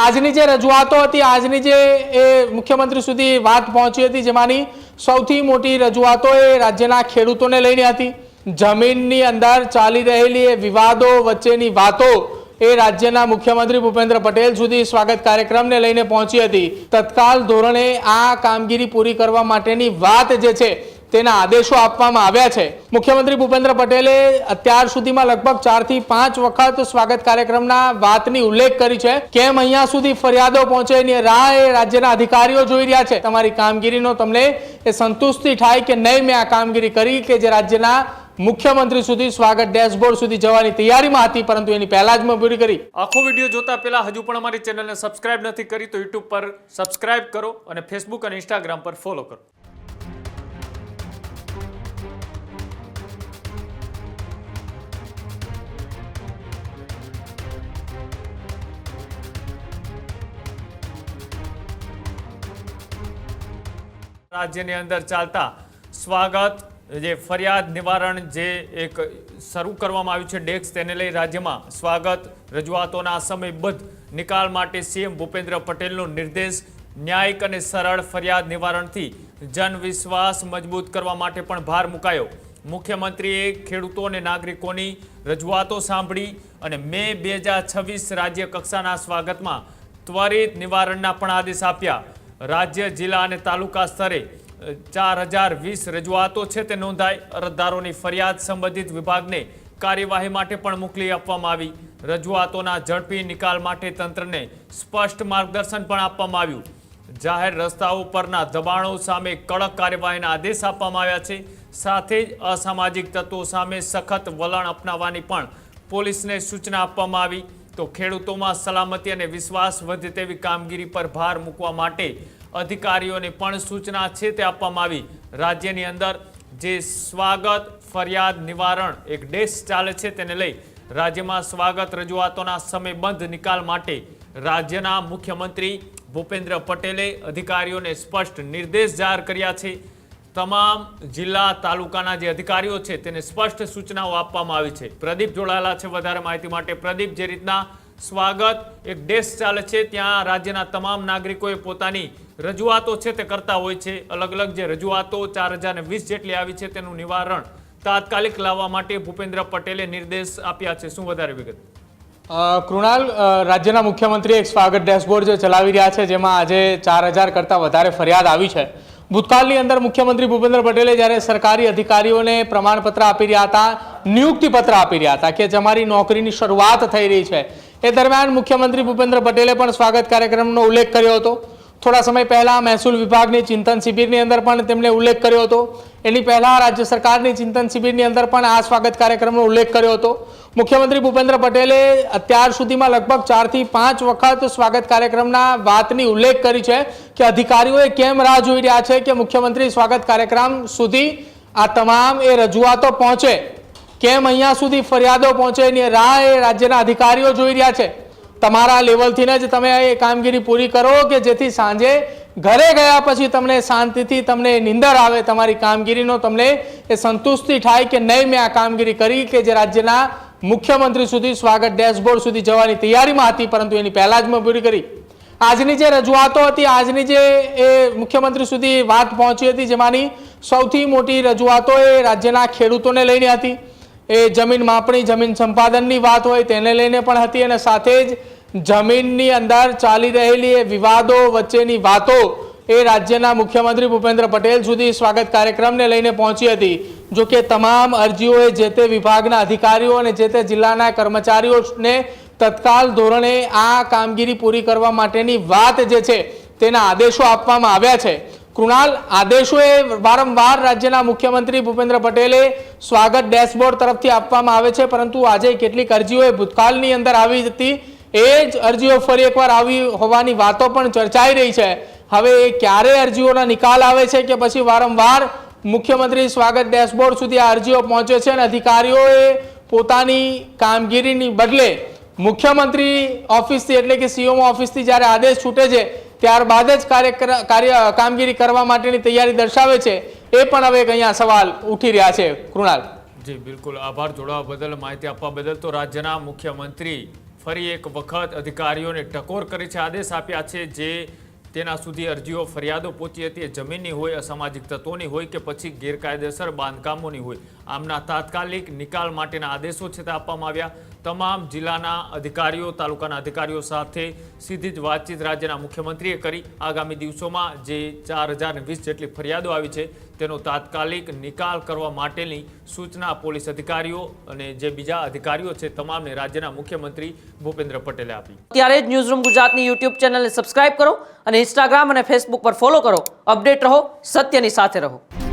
આજની જે રજૂઆતો હતી, આજની જે મુખ્યમંત્રી સુધી વાત પહોંચી હતી, જેમાંની સૌથી મોટી રજૂઆતો એ રાજ્યના ખેડૂતોને લઈને હતી। જમીનની અંદર ચાલી રહેલી એ વિવાદો વચ્ચેની વાતો એ રાજ્યના મુખ્યમંત્રી ભૂપેન્દ્ર પટેલ સુધી સ્વાગત કાર્યક્રમને લઈને પહોંચી હતી। તત્કાલ ધોરણે આ કામગીરી પૂરી કરવા માટેની વાત જે છે તેના આદેશો આપવામાં આવ્યા છે। મુખ્યમંત્રી ભૂપેન્દ્ર પટેલે અત્યાર સુધીમાં લગભગ 4 થી 5 વખત સ્વાગત કાર્યક્રમના વાતની ઉલ્લેખ કરી છે। કેમ અહીંયા સુધી ફરિયાદો પહોંચે એની રાહ એ રાજ્યના અધિકારીઓ જોઈ રહ્યા છે। તમારી કામગીરીનો તમને એ સંતુષ્ટિ થાય કે નહીં મેં આ કામગીરી કરી કે જે રાજ્યના મુખ્યમંત્રી સુધી સ્વાગત ડેશબોર્ડ સુધી જવાની તૈયારીમાં હતી, પરંતુ એની પહેલા જ મેં પૂરી કરી। આખો વિડીયો જોતા પહેલા હજુ પણ અમારી ચેનલને સબસ્ક્રાઇબ નથી કરી તો યુટ્યુબ પર સબસ્ક્રાઇબ કરો અને ફેસબુક અને ઇન્સ્ટાગ્રામ પર ફોલો કરો। રાજ્યની અંદર ચાલતા સ્વાગત જે ફરિયાદ નિવારણ જે એક શરૂ કરવામાં આવ્યું છે ડેસ્ક, તેને લઈ રાજ્યમાં સ્વાગત રજૂઆતોના સમયબદ્ધ નિકાલ માટે સીએમ ભૂપેન્દ્ર પટેલનો નિર્દેશ। ન્યાયિક અને સરળ ફરિયાદ નિવારણથી જનવિશ્વાસ મજબૂત કરવા માટે પણ ભાર મુકાયો। મુખ્યમંત્રીએ ખેડૂતો અને નાગરિકોની રજૂઆતો સાંભળી અને મે 2026 રાજ્ય કક્ષાના સ્વાગતમાં ત્વરિત નિવારણના પણ આદેશ આપ્યા। રાજ્ય, જિલ્લા અને તાલુકા સ્તરે 4020 રજૂઆતો છે તે નોંધાઈ। અરજદારોની ફરિયાદ સંબંધિત વિભાગને કાર્યવાહી માટે પણ મોકલી આપવામાં આવી। રજૂઆતોના ઝડપી નિકાલ માટે તંત્રને સ્પષ્ટ માર્ગદર્શન પણ આપવામાં આવ્યું। જાહેર રસ્તાઓ પરના દબાણો સામે કડક કાર્યવાહીના આદેશ આપવામાં આવ્યા છે। સાથે જ અસામાજિક તત્વો સામે સખત વલણ અપનાવવાની પણ પોલીસને સૂચના આપવામાં આવી। તો ખેડૂતોમાં સલામતી અને વિશ્વાસ વધે તેવી કામગીરી પર ભાર મૂકવા માટે અધિકારીઓને પણ સૂચના છે તે આપવામાં આવી। રાજ્યની અંદર જે સ્વાગત ફરિયાદ નિવારણ એક ડેસ્ક ચાલે છે તેને લઈ રાજ્યમાં સ્વાગત રજૂઆતોના સમયબદ્ધ નિકાલ માટે રાજ્યના મુખ્યમંત્રી ભૂપેન્દ્ર પટેલે અધિકારીઓને સ્પષ્ટ નિર્દેશ જાહેર કર્યા છે। તમામ જિલ્લા તાલુકાના જે અધિકારીઓ છે તેને સ્પષ્ટ સૂચનાઓ આપવામાં આવી છે। પ્રદીપ જોડાયેલા છે વધારે માહિતી માટે। પ્રદીપ, જે રીતના સ્વાગત એક ડેસ્ક ચાલે છે ત્યાં રાજ્યના તમામ નાગરિકોએ પોતાની રજૂઆતો છે તે કરતા હોય છે। અલગ અલગ જે રજૂઆતો 4020 જેટલી આવી છે તેનું નિવારણ તાત્કાલિક લાવવા માટે ભૂપેન્દ્ર પટેલે નિર્દેશ આપ્યા છે। શું વધારે વિગત? કૃણાલ, રાજ્યના મુખ્યમંત્રી એક સ્વાગત ડેશબોર્ડ જે ચલાવી રહ્યા છે જેમાં આજે 4000 કરતાં વધારે ફરિયાદ આવી છે। ભૂતકાળની અંદર મુખ્યમંત્રી ભૂપેન્દ્ર પટેલે જ્યારે સરકારી અધિકારીઓને પ્રમાણપત્ર આપી રહ્યા હતા, નિયુક્તિપત્ર આપી રહ્યા હતા કે તમારી નોકરીની શરૂઆત થઈ રહી છે, એ દરમિયાન મુખ્યમંત્રી ભૂપેન્દ્ર પટેલે પણ સ્વાગત કાર્યક્રમનો ઉલ્લેખ કર્યો હતો। થોડા સમય પહેલા મહેસૂલ વિભાગની ચિંતન શિબિરની અંદર પણ તેમણે ઉલ્લેખ કર્યો હતો। એની પહેલા રાજ્ય સરકારની ચિંતન શિબિરની અંદર પણ આ સ્વાગત કાર્યક્રમનો ઉલ્લેખ કર્યો હતો। મુખ્યમંત્રી ભૂપેન્દ્ર પટેલે અત્યાર સુધીમાં લગભગ 4 થી 5 વખત સ્વાગત કાર્યક્રમના વાતની ઉલ્લેખ કરી છે કે અધિકારીઓએ કેમ રાહ જોઈ રહ્યા છે કે મુખ્યમંત્રી સ્વાગત કાર્યક્રમ સુધી આ તમામ એ રજૂઆતો પહોંચે, કેમ અહીંયા સુધી ફરિયાદો પહોંચે એની રાહ એ રાજ્યના અધિકારીઓ જોઈ રહ્યા છે। તમારા લેવલથી જ તમે એ કામગીરી પૂરી કરો કે જેથી સાંજે ઘરે ગયા પછી તમને શાંતિથી તમને નિંદર આવે, તમારી કામગીરીનો તમને એ સંતુષ્ટિ થાય કે નહીં મેં આ કામગીરી કરી કે જે રાજ્યના મુખ્યમંત્રી સુધી સ્વાગત ડેશબોર્ડ સુધી જવાની તૈયારીમાં હતી, પરંતુ એની પહેલા જ મેં પૂરી કરી। આજની જે રજૂઆતો હતી, આજની જે મુખ્યમંત્રી સુધી વાત પહોંચી હતી, જેમાંની સૌથી મોટી રજૂઆતો એ રાજ્યના ખેડૂતોને લઈને હતી। એ જમીન માપણી, જમીન સંપાદનની વાત હોય તેને લઈને પણ હતી અને સાથે જ જમીનની અંદર ચાલી રહેલી એ વિવાદો વચ્ચેની વાતો એ રાજ્યના મુખ્યમંત્રી ભૂપેન્દ્ર પટેલ સુધી સ્વાગત કાર્યક્રમને લઈને પહોંચી હતી। જો કે તમામ અરજીઓએ જે તે વિભાગના અધિકારીઓ અને જે તે જિલ્લાના કર્મચારીઓને તત્કાલ ધોરણે આ કામગીરી પૂરી કરવા માટેની વાત જે છે તેના આદેશો આપવામાં આવ્યા છે। કૃણાલ, આદેશોએ વારંવાર રાજ્યના મુખ્યમંત્રી ભૂપેન્દ્ર પટેલે સ્વાગત ડેશબોર્ડ તરફથી આપવામાં આવે છે, પરંતુ આજે કેટલીક અરજીઓ ભૂતકાળની અંદર આવી હતી, એ જ અરજીઓ ફરી એકવાર આવી હોવાની વાતો પણ ચર્ચાઈ રહી છે। હવે ક્યારે અરજીઓના નિકાલ આવે છે કે પછી વારંવાર મુખ્યમંત્રી સ્વાગત ડેશબોર્ડ સુધી આ અરજીઓ પહોંચે છે અને અધિકારીઓએ પોતાની કામગીરીની બદલે મુખ્યમંત્રી ઓફિસથી એટલે કે સીએમ ઓફિસથી જ્યારે આદેશ છૂટે છે ત્યારબાદ જ કામગીરી કરવા માટેની તૈયારી દર્શાવે છે, એ પણ હવે અહીંયા સવાલ ઉઠી રહ્યા છે। કૃણાલ, જી બિલકુલ, આભાર જોડાવા બદલ, માહિતી આપવા બદલ। તો રાજ્યના મુખ્યમંત્રી ફરી એક વખત અધિકારીઓને ટકોર કરી છે, આદેશ આપ્યા છે જે તેના સુધી અરજીઓ ફરિયાદો પહોંચી હતી એ જમીનની હોય, અસામાજિક તત્વોની હોય કે પછી ગેરકાયદેસર બાંધકામોની હોય, આમના તાત્કાલિક નિકાલ માટેના આદેશો છે તે આપવામાં આવ્યા. તમામ જિલ્લાના અધિકારીઓ, તાલુકાના અધિકારીઓ સાથે સીધી જ વાતચીત રાજ્યના મુખ્યમંત્રીએ કરી. આગામી દિવસોમાં જે 4020 જેટલી ફરિયાદો આવી છે તેનો તાત્કાલિક નિકાલ કરવા માટેની સૂચના પોલીસ અધિકારીઓ અને જે બીજા અધિકારીઓ છે તમામને રાજ્યના મુખ્યમંત્રી ભૂપેન્દ્ર પટેલે આપી. ત્યારે જ ન્યૂઝરૂમ ગુજરાતની યુટ્યુબ ચેનલને સબસ્ક્રાઇબ કરો અને ઇન્સ્ટાગ્રામ અને ફેસબુક પર ફોલો કરો. અપડેટ રહો, સત્યની સાથે રહો.